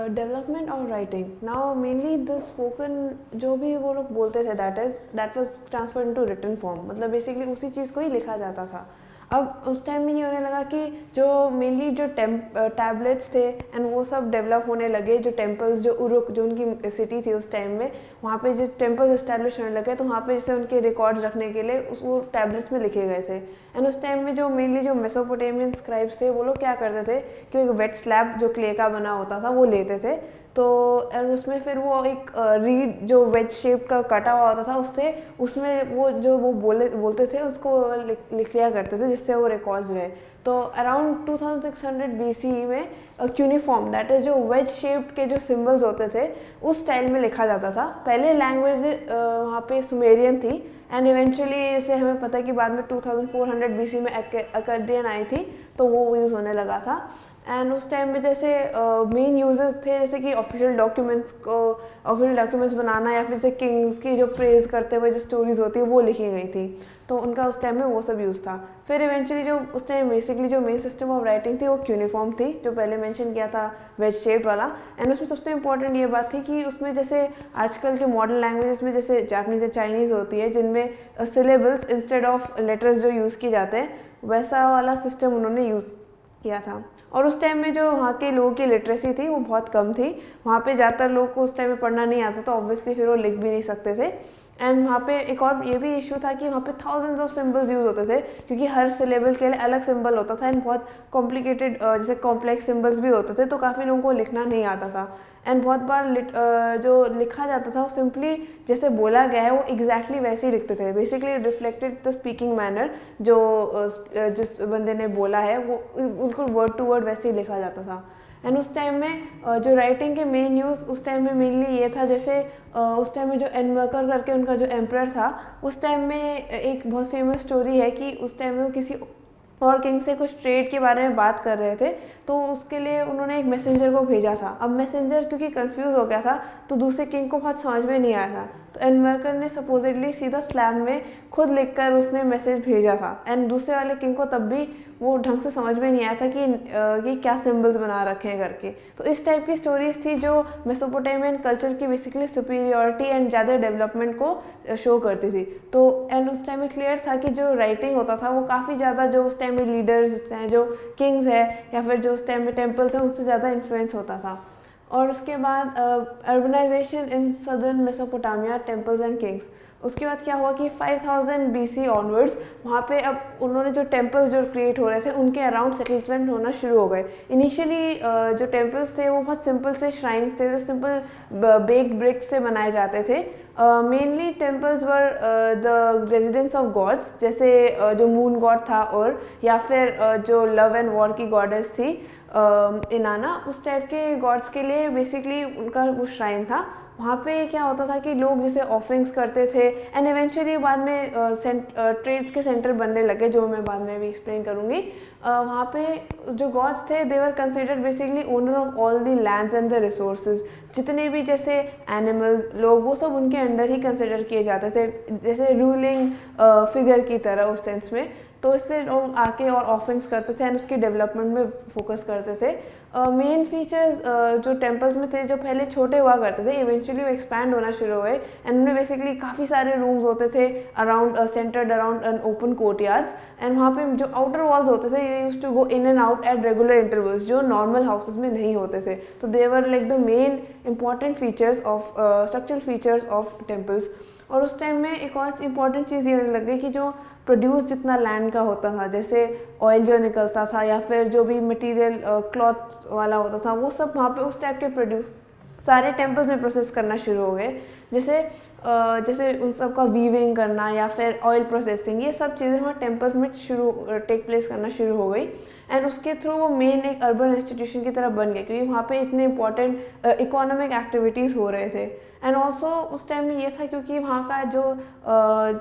Development और writing now mainly the spoken जो भी वो लोग बोलते थे that was transferred into written form, मतलब बेसिकली उसी चीज़ को ही लिखा जाता था। अब उस टाइम में ये होने लगा कि जो मेनली जो टैबलेट्स थे एंड वो सब डेवलप होने लगे, जो टेम्पल्स जो उरुक जो उनकी सिटी थी उस टाइम में, वहाँ पे जो टेम्पल्स इस्टेब्लिश होने लगे, तो वहाँ पे जैसे उनके रिकॉर्ड्स रखने के लिए उस वो टैबलेट्स में लिखे गए थे। एंड उस टाइम में जो मेनली जो मेसोपोटामियन स्क्राइब्स थे वो लोग क्या करते थे कि एक वेट स्लैब जो क्ले का बना होता था वो लेते थे, तो और उसमें फिर वो एक रीड जो वेज शेप का कटा हुआ होता था उससे उसमें वो जो वो बोलते थे उसको लिख लिया करते थे जिससे वो रिकॉर्ड्स रहे। तो अराउंड 2600 BC में क्यूनिफॉर्म दैट इज जो वेज शेप्ड के जो सिंबल्स होते थे उस स्टाइल में लिखा जाता था। पहले लैंग्वेज वहाँ पे सुमेरियन थी एंड इवेंचुअली जैसे हमें पता है कि बाद में 2400 BC में अकर्दियन आई थी तो वो यूज़ होने लगा था। एंड उस टाइम में जैसे मेन यूजेस थे जैसे कि ऑफिशियल डॉक्यूमेंट्स बनाना या फिर जैसे किंग्स की जो प्रेज करते हुए जो स्टोरीज होती है वो लिखी गई थी, तो उनका उस टाइम में वो सब यूज़ था। फिर इवेंचुअली जो उस टाइम बेसिकली जो मेन सिस्टम ऑफ राइटिंग थी वो क्यूनिफॉर्म थी जो पहले मेंशन किया था वेज शेप वाला। एंड उसमें सबसे इंपॉर्टेंट ये बात थी कि उसमें जैसे आजकल के मॉडर्न लैंग्वेजेस में जैसे जापानीज या चाइनीज़ होती है जिनमें सिलेबल्स इंस्टेड ऑफ लेटर्स जो यूज़ किए जाते हैं वैसा वाला सिस्टम उन्होंने यूज़ किया था। और उस टाइम में जो वहाँ के लोगों की लिटरेसी थी वो बहुत कम थी, वहाँ पे ज़्यादातर लोग को उस टाइम में पढ़ना नहीं आता तो ऑब्वियसली फिर वो लिख भी नहीं सकते थे। एंड वहाँ पे एक और ये भी इशू था कि वहाँ पे थाउजेंड्स ऑफ सिंबल्स यूज़ होते थे क्योंकि हर सिलेबल के लिए अलग सिंबल होता था एंड बहुत कॉम्प्लिकेटेड जैसे कॉम्प्लेक्स सिंबल्स भी होते थे, तो काफ़ी लोगों को लिखना नहीं आता था। एंड बहुत बार जो लिखा जाता था वो सिंपली जैसे बोला गया है वो एग्जैक्टली वैसे ही लिखते थे, basically reflected the speaking manner जो जिस बंदे ने बोला है वो बिल्कुल वर्ड टू वर्ड वैसे ही लिखा जाता था। एंड उस टाइम में जो राइटिंग के मेन यूज़ उस टाइम में मेनली ये था जैसे उस टाइम में जो एनमर्कर करके उनका जो एम्परर था उस टाइम में एक बहुत फेमस स्टोरी है कि उस टाइम में वो किसी और किंग से कुछ ट्रेड के बारे में बात कर रहे थे, तो उसके लिए उन्होंने एक मैसेंजर को भेजा था। अब मैसेंजर क्योंकि कंफ्यूज हो गया था तो दूसरे किंग को बहुत समझ में नहीं आया था, तो एनमर्कर ने सपोजिटली सीधा स्लैब में खुद लिखकर उसने मैसेज भेजा था एंड दूसरे वाले किंग को तब भी वो ढंग से समझ में नहीं आया था कि क्या सिंबल्स बना रखे हैं करके। तो इस टाइप की स्टोरीज थी जो मेसोपोटामियन कल्चर की बेसिकली सुपीरियरिटी एंड ज़्यादा डेवलपमेंट को शो करती थी। तो एंड उस टाइम में क्लियर था कि जो राइटिंग होता था वो काफ़ी ज़्यादा जो उस टाइम में लीडर्स हैं जो किंग्स हैं या फिर जो उस टाइम में टेम्पल्स हैं उनसे ज़्यादा इन्फ्लुएंस होता था। और उसके बाद urbanization in southern Mesopotamia temples and kings, उसके बाद क्या हुआ कि 5000 BC ऑनवर्ड्स वहाँ पे अब उन्होंने जो टेम्पल्स जो क्रिएट हो रहे थे उनके अराउंड सेटलमेंट होना शुरू हो गए। इनिशियली जो टेम्पल्स थे वो बहुत सिंपल से श्राइन्स थे जो सिंपल बेक्ड ब्रिक से बनाए जाते थे। Mainly temples were the residence of gods जैसे जो मून गॉड था और या फिर जो लव एंड वॉर की गॉडेस थी इनाना, उस टाइप के गॉड्स के लिए बेसिकली उनका वो श्राइन था। वहाँ पे क्या होता था कि लोग जैसे ऑफरिंग्स करते थे एंड इवेंचुअली बाद में ट्रेड्स के सेंटर बनने लगे जो मैं बाद में भी एक्सप्लेन करूँगी। वहाँ पे जो गॉड्स थे they were considered basically owner of all the lands and the resources, जितने भी जैसे एनिमल्स लोग वो सब उनके अंडर ही कंसिडर किए जाते थे जैसे रूलिंग फिगर की तरह उस सेंस में। तो इसलिए लोग आके और ऑफरिंग्स करते थे एंड उसके डेवलपमेंट में फोकस करते थे। मेन फीचर्स जो टेम्पल्स में थे जो पहले छोटे हुआ करते थे इवेंचुअली वो एक्सपैंड होना शुरू हुए एंड उनमें बेसिकली काफ़ी सारे रूम्स होते थे around centered around an open courtyards and वहाँ पे जो आउटर वॉल्स होते थे ये used to go in and out at regular intervals जो नॉर्मल हाउसेस में नहीं होते थे। तो they were like the main important features of structural features of temples. और उस टाइम में एक और इम्पॉर्टेंट चीज़ ये होने लग गई कि जो प्रोड्यूस जितना लैंड का होता था जैसे ऑयल जो निकलता था या फिर जो भी मटेरियल क्लॉथ वाला होता था वो सब वहाँ पे उस टाइप के प्रोड्यूस सारे टेम्पल्स में प्रोसेस करना शुरू हो गए। जैसे उन सब का वीविंग करना या फिर ऑयल प्रोसेसिंग ये सब चीज़ें वहाँ टेम्पल्स में टेक प्लेस करना शुरू हो गई एंड उसके थ्रू वो मेन एक अर्बन इंस्टीट्यूशन की तरह बन गए क्योंकि वहाँ पे इतने इंपॉर्टेंट इकोनॉमिक एक्टिविटीज़ हो रहे थे। एंड ऑल्सो उस टाइम में ये था क्योंकि वहाँ का जो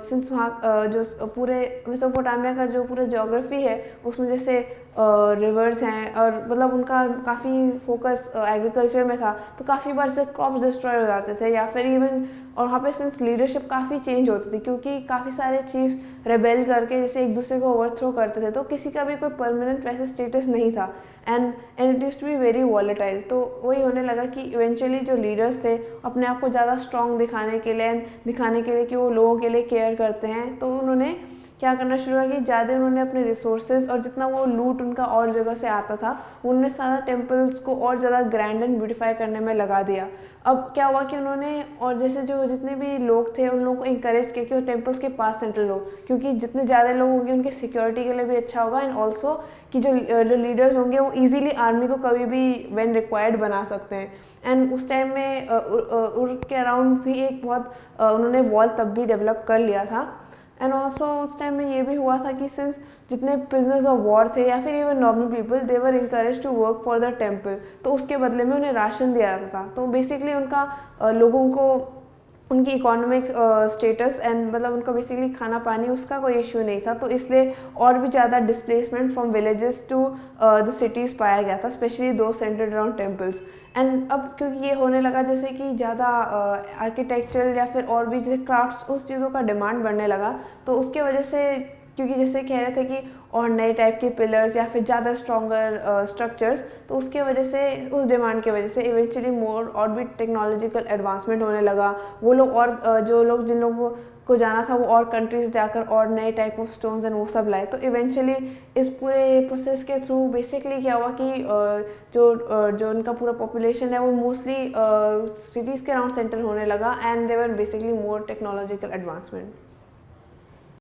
सिंस वहाँ जो पूरे मेसोपोटामिया का जो पूरा ज्योग्राफी है उसमें जैसे रिवर्स हैं और मतलब उनका काफ़ी फोकस एग्रीकल्चर में था, तो काफ़ी बार से क्रॉप्स डिस्ट्रॉय हो जाते थे या फिर इवन एंड और वहाँ पे सिंस लीडरशिप काफ़ी चेंज होती थी, क्योंकि काफ़ी सारे चीफ्स रेबेल करके जैसे एक दूसरे को ओवरथ्रो करते थे, तो किसी का भी कोई परमानेंट वैसे स्टेटस नहीं था and it used to be very volatile. तो वही होने लगा कि इवेंचुअली जो लीडर्स थे अपने आप को ज़्यादा स्ट्रॉन्ग दिखाने के लिए एंड दिखाने के लिए कि वो लोगों के लिए केयर करते हैं, तो उन्होंने क्या करना शुरू किया कि ज़्यादा उन्होंने अपने रिसोर्सेज और जितना वो लूट उनका और जगह से आता था उन्होंने सारा टेम्पल्स को और ज़्यादा ग्रैंड एंड ब्यूटीफाई करने में लगा दिया। अब क्या हुआ कि उन्होंने और जैसे जो जितने भी लोग थे उन लोगों को इंकरेज किया कि वो टेम्पल्स के पास सेंट्रल हो, क्योंकि जितने ज़्यादा लोग होंगे उनके सिक्योरिटी के लिए भी अच्छा होगा एंड ऑल्सो कि जो लीडर्स होंगे वो ईजिली आर्मी को कभी भी व्हेन रिक्वायर्ड बना सकते हैं। एंड उस टाइम में उर के अराउंड भी एक बहुत उन्होंने वॉल तब भी डेवलप कर लिया था। एंड ऑल्सो उस टाइम में ये भी हुआ था कि सिंस जितने प्रिजनर्स ऑफ वॉर थे या फिर even normal people they were encourage to work for the temple, तो उसके बदले में उन्हें राशन दिया जाता था। तो बेसिकली उनका लोगों को उनकी इकोनॉमिक स्टेटस एंड मतलब उनका बेसिकली खाना पानी उसका कोई इशू नहीं था, तो इसलिए और भी ज़्यादा displacement from villages to the cities पाया गया था, स्पेशली दो सेंटर्ड अराउंड टेम्पल्स। एंड अब क्योंकि ये होने लगा जैसे कि ज़्यादा आर्किटेक्चरल या फिर और भी जैसे क्राफ्ट्स उस चीज़ों का डिमांड बढ़ने लगा, तो उसके वजह से क्योंकि जैसे कह रहे थे कि और नए टाइप के पिलर्स या फिर ज़्यादा स्ट्रॉन्गर स्ट्रक्चर्स, तो उसके वजह से उस डिमांड की वजह से इवेंचुअली मोर और भी टेक्नोलॉजिकल एडवांसमेंट होने लगा। वो लोग और जो लोग जिन लोगों को जाना था वो और कंट्रीज जाकर और नए टाइप ऑफ स्टोन्स एंड वो सब लाए। तो इवेंचुअली इस पूरे प्रोसेस के थ्रू बेसिकली क्या हुआ कि जो उनका पूरा पॉपुलेशन है वो मोस्टली सिटीज़ के अराउंड सेंटर होने लगा and they were basically more technological advancement.